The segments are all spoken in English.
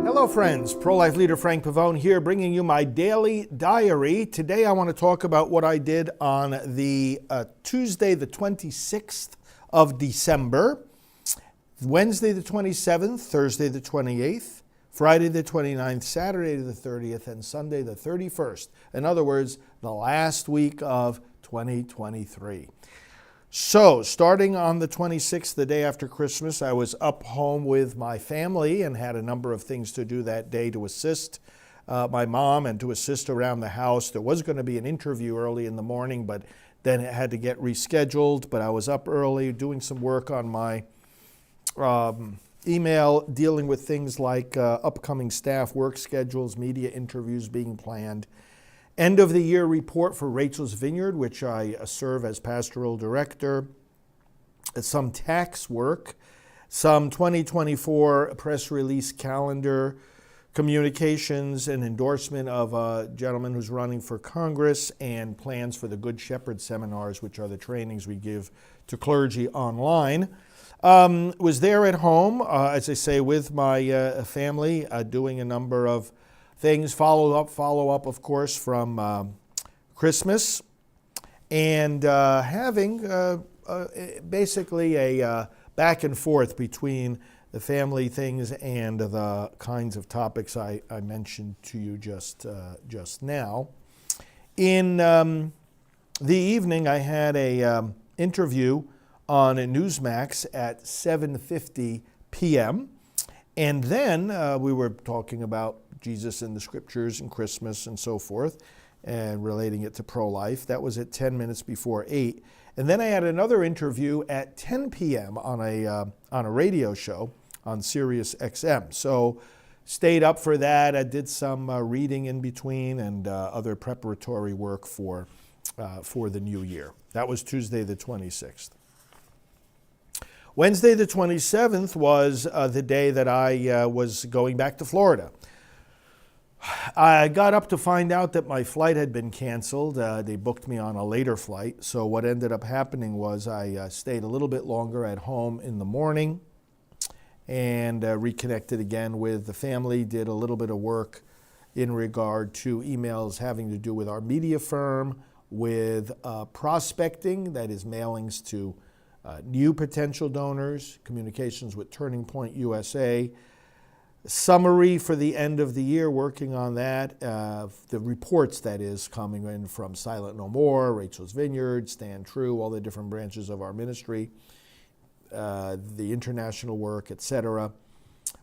Hello friends, pro-life leader Frank Pavone here, bringing you my daily diary. Today I want to talk about what I did on the Tuesday the 26th of December, Wednesday the 27th, Thursday the 28th, Friday the 29th, Saturday the 30th, and Sunday the 31st. In other words, the last week of 2023. So, starting on the 26th, the day after Christmas, I was up home with my family and had a number of things to do that day to assist my mom and to assist around the house. There was going to be an interview early in the morning, but then it had to get rescheduled. But I was up early doing some work on my email, dealing with things like upcoming staff work schedules, media interviews being planned. End of the year report for Rachel's Vineyard, which I serve as pastoral director, some tax work, some 2024 press release calendar, communications and endorsement of a gentleman who's running for Congress, and plans for the Good Shepherd seminars, which are the trainings we give to clergy online. Was there at home, as I say, with my family, doing a number of things, follow up, of course, from Christmas, and having basically a back and forth between the family things and the kinds of topics I mentioned to you just now. In the evening, I had a interview on Newsmax at 7:50 p.m., and then we were talking about Jesus in the Scriptures and Christmas and so forth, and relating it to pro-life. That was at 10 minutes before 8. And then I had another interview at 10 p.m. on a radio show on Sirius XM. So stayed up for that. I did some reading in between and other preparatory work for the new year. That was Tuesday the 26th. Wednesday the 27th was the day that I was going back to Florida. I got up to find out that my flight had been canceled. They booked me on a later flight. So what ended up happening was I stayed a little bit longer at home in the morning and reconnected again with the family, did a little bit of work in regard to emails having to do with our media firm, with prospecting, that is mailings to new potential donors, communications with Turning Point USA, summary for the end of the year, working on that, the reports that is coming in from Silent No More, Rachel's Vineyard, Stand True, all the different branches of our ministry, the international work, etc.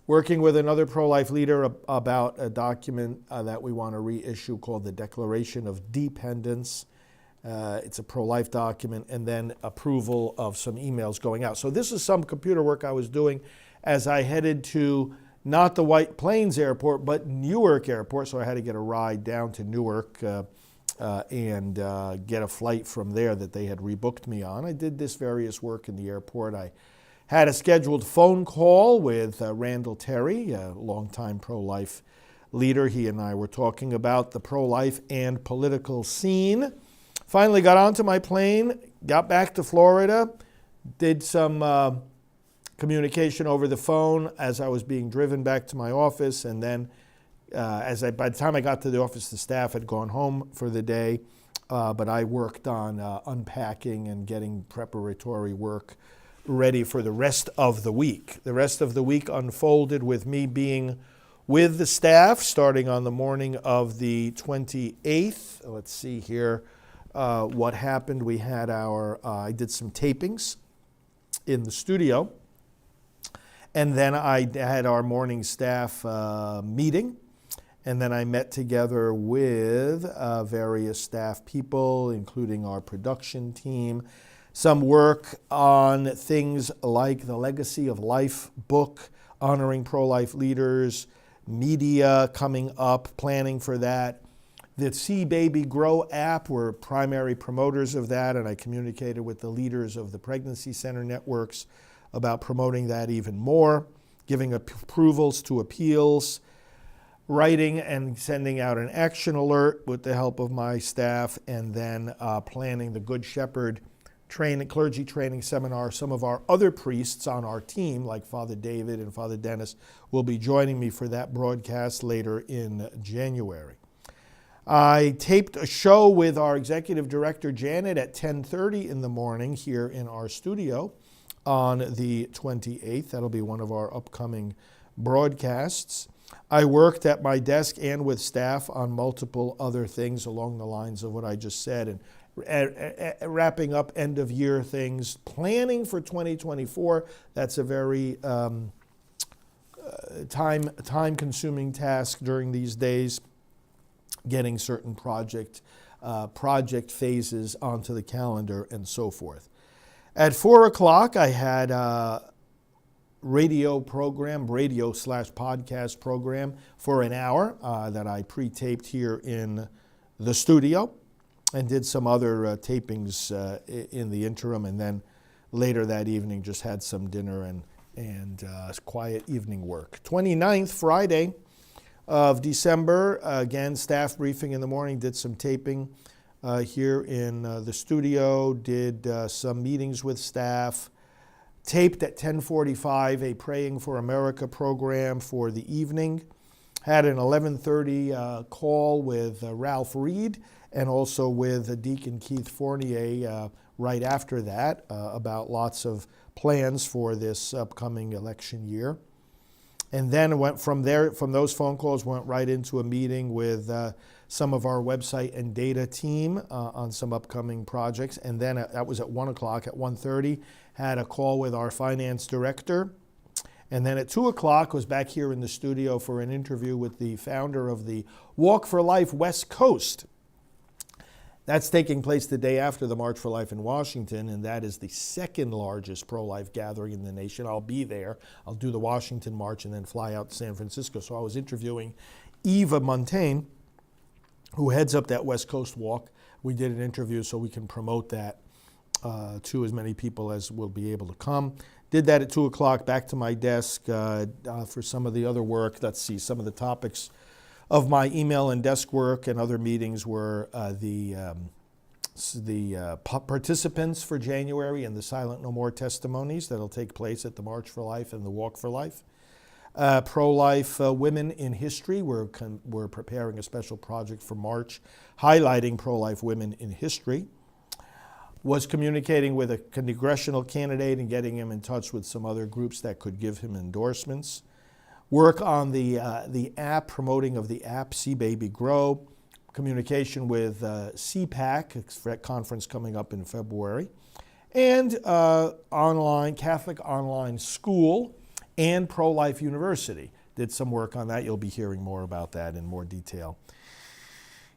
Working with another pro-life leader about a document that we want to reissue called the Declaration of Dependence. It's a pro-life document, and then approval of some emails going out. So this is some computer work I was doing as I headed to not the White Plains Airport, but Newark Airport. So I had to get a ride down to Newark and get a flight from there that they had rebooked me on. I did this various work in the airport. I had a scheduled phone call with Randall Terry, a longtime pro-life leader. He and I were talking about the pro-life and political scene. Finally got onto my plane, got back to Florida, did some communication over the phone as I was being driven back to my office, and then by the time I got to the office, the staff had gone home for the day, but I worked on unpacking and getting preparatory work ready for the rest of the week. The rest of the week unfolded with me being with the staff starting on the morning of the 28th. Let's see here what happened. We had I did some tapings in the studio. And then I had our morning staff meeting, and then I met together with various staff people, including our production team, some work on things like the Legacy of Life book, honoring pro-life leaders, media coming up, planning for that. The See Baby Grow app, we're primary promoters of that, and I communicated with the leaders of the pregnancy center networks about promoting that even more, giving approvals to appeals, writing and sending out an action alert with the help of my staff, and then planning the Good Shepherd clergy training seminar. Some of our other priests on our team, like Father David and Father Dennis, will be joining me for that broadcast later in January. I taped a show with our executive director, Janet, at 10:30 in the morning here in our studio on the 28th. That'll be one of our upcoming broadcasts. I worked at my desk and with staff on multiple other things along the lines of what I just said, and wrapping up end-of-year things, planning for 2024. That's a very time-consuming task during these days, getting certain project phases onto the calendar and so forth. At 4 o'clock, I had a radio/podcast program for an hour that I pre-taped here in the studio, and did some other tapings in the interim, and then later that evening just had some dinner and quiet evening work. 29th, Friday of December, again, staff briefing in the morning, did some taping here in the studio, did some meetings with staff, taped at 10:45 a Praying for America program for the evening, had an 11:30 call with Ralph Reed, and also with Deacon Keith Fournier right after that about lots of plans for this upcoming election year. And then went from those phone calls, went right into a meeting with some of our website and data team on some upcoming projects. And then that was at 1 o'clock. At 1:30, had a call with our finance director. And then at 2 o'clock, was back here in the studio for an interview with the founder of the Walk for Life West Coast. That's taking place the day after the March for Life in Washington, and that is the second largest pro-life gathering in the nation. I'll be there. I'll do the Washington March and then fly out to San Francisco. So I was interviewing Eva Montaigne, who heads up that West Coast Walk. We did an interview so we can promote that to as many people as will be able to come. Did that at 2 o'clock, back to my desk for some of the other work. Let's see, some of the topics of my email and desk work and other meetings were the participants for January and the Silent No More testimonies that'll take place at the March for Life and the Walk for Life. Pro-life women in history. We're preparing a special project for March highlighting pro-life women in history. Was communicating with a congressional candidate and getting him in touch with some other groups that could give him endorsements. Work on the app, promoting of the app, See Baby Grow. Communication with CPAC, a conference coming up in February. And online, Catholic online school and Pro-Life University. Did some work on that. You'll be hearing more about that in more detail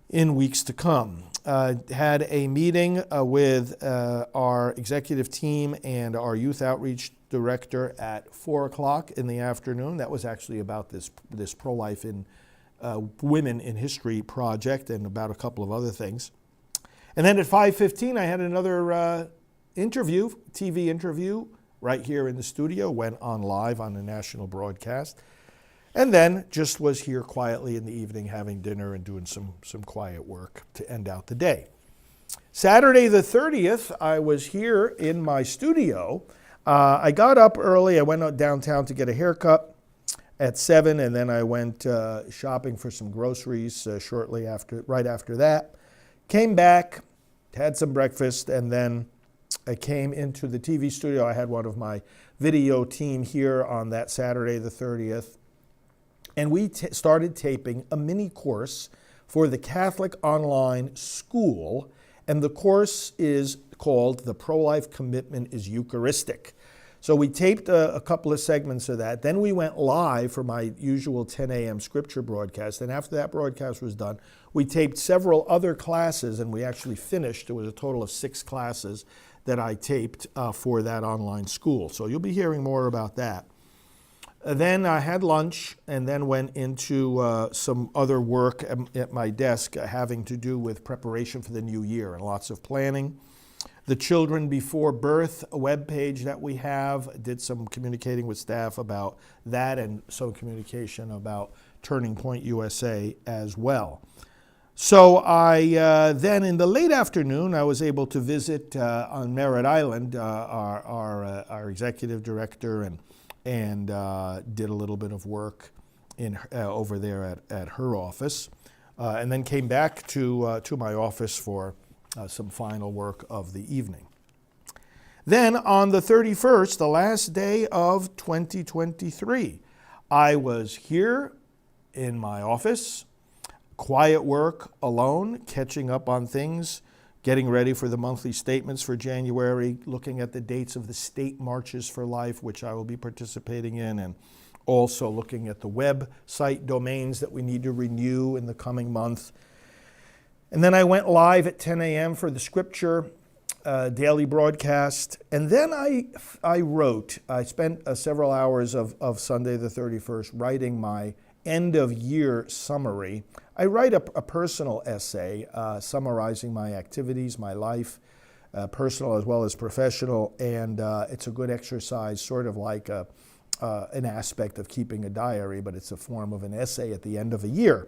in weeks to come. Had a meeting with our executive team and our youth outreach director at 4 o'clock in the afternoon. That was actually about this pro-life in women in history project and about a couple of other things. And then at 5:15, I had another interview, TV interview, right here in the studio. Went on live on a national broadcast. And then just was here quietly in the evening having dinner and doing some quiet work to end out the day. Saturday the 30th, I was here in my studio. I got up early. I went out downtown to get a haircut at 7, and then I went shopping for some groceries right after that. Came back, had some breakfast, and then I came into the TV studio. I had one of my video team here on that Saturday the 30th. And we started taping a mini course for the Catholic Online School. And the course is called The Pro-Life Commitment is Eucharistic. So we taped a couple of segments of that. Then we went live for my usual 10 a.m. scripture broadcast. And after that broadcast was done, we taped several other classes, and we actually finished. It was a total of 6 classes that I taped for that online school. So you'll be hearing more about that. Then I had lunch and then went into some other work at my desk having to do with preparation for the new year and lots of planning. The Children Before Birth webpage that we have, did some communicating with staff about that and some communication about Turning Point USA as well. So then in the late afternoon, I was able to visit on Merritt Island our executive director and did a little bit of work over there at her office, and then came back to my office for some final work of the evening. Then on the 31st, the last day of 2023, I was here in my office, quiet work, alone, catching up on things, getting ready for the monthly statements for January, looking at the dates of the state marches for life, which I will be participating in, and also looking at the website domains that we need to renew in the coming month. And then I went live at 10 a.m. for the Scripture daily broadcast. And then I wrote, I spent several hours of Sunday the 31st writing my end of year summary. I write a personal essay summarizing my activities, my life, personal as well as professional, and it's a good exercise, sort of like an aspect of keeping a diary, but it's a form of an essay at the end of a year.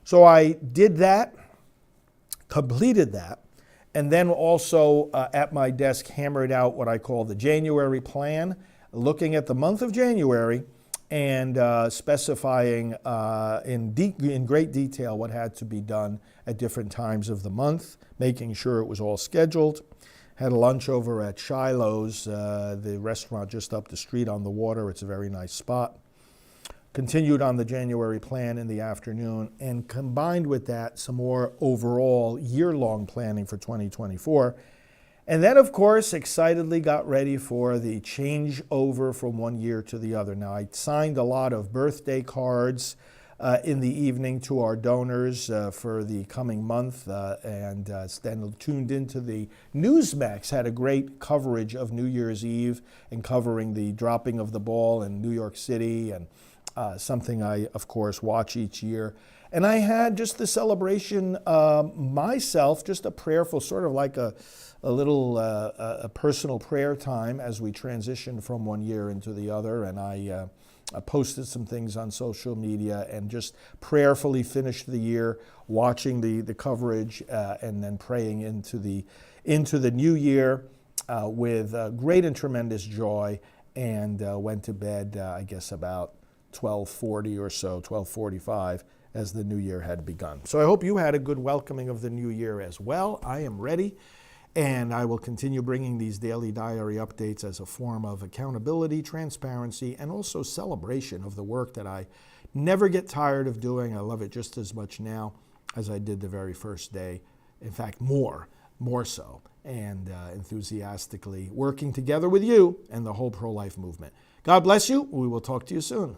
So I did that, completed that, and then also at my desk hammered out what I call the January plan, looking at the month of January and specifying in great detail what had to be done at different times of the month, making sure it was all scheduled. Had a lunch over at Shiloh's, the restaurant just up the street on the water. It's a very nice spot. Continued on the January plan in the afternoon, and combined with that, some more overall year-long planning for 2024. And then, of course, excitedly got ready for the change over from one year to the other. Now, I signed a lot of birthday cards in the evening to our donors for the coming month, and then tuned into the Newsmax, had a great coverage of New Year's Eve and covering the dropping of the ball in New York City, and something I, of course, watch each year. And I had just the celebration myself, just a prayerful, sort of like a little a personal prayer time as we transitioned from one year into the other. And I posted some things on social media and just prayerfully finished the year, watching the coverage and then praying into the new year with great and tremendous joy, and went to bed, I guess, about 12:40 or so, 12:45, as the new year had begun. So I hope you had a good welcoming of the new year as well. I am ready, and I will continue bringing these daily diary updates as a form of accountability, transparency, and also celebration of the work that I never get tired of doing. I love it just as much now as I did the very first day. In fact, more so, and enthusiastically working together with you and the whole pro-life movement. God bless you. We will talk to you soon.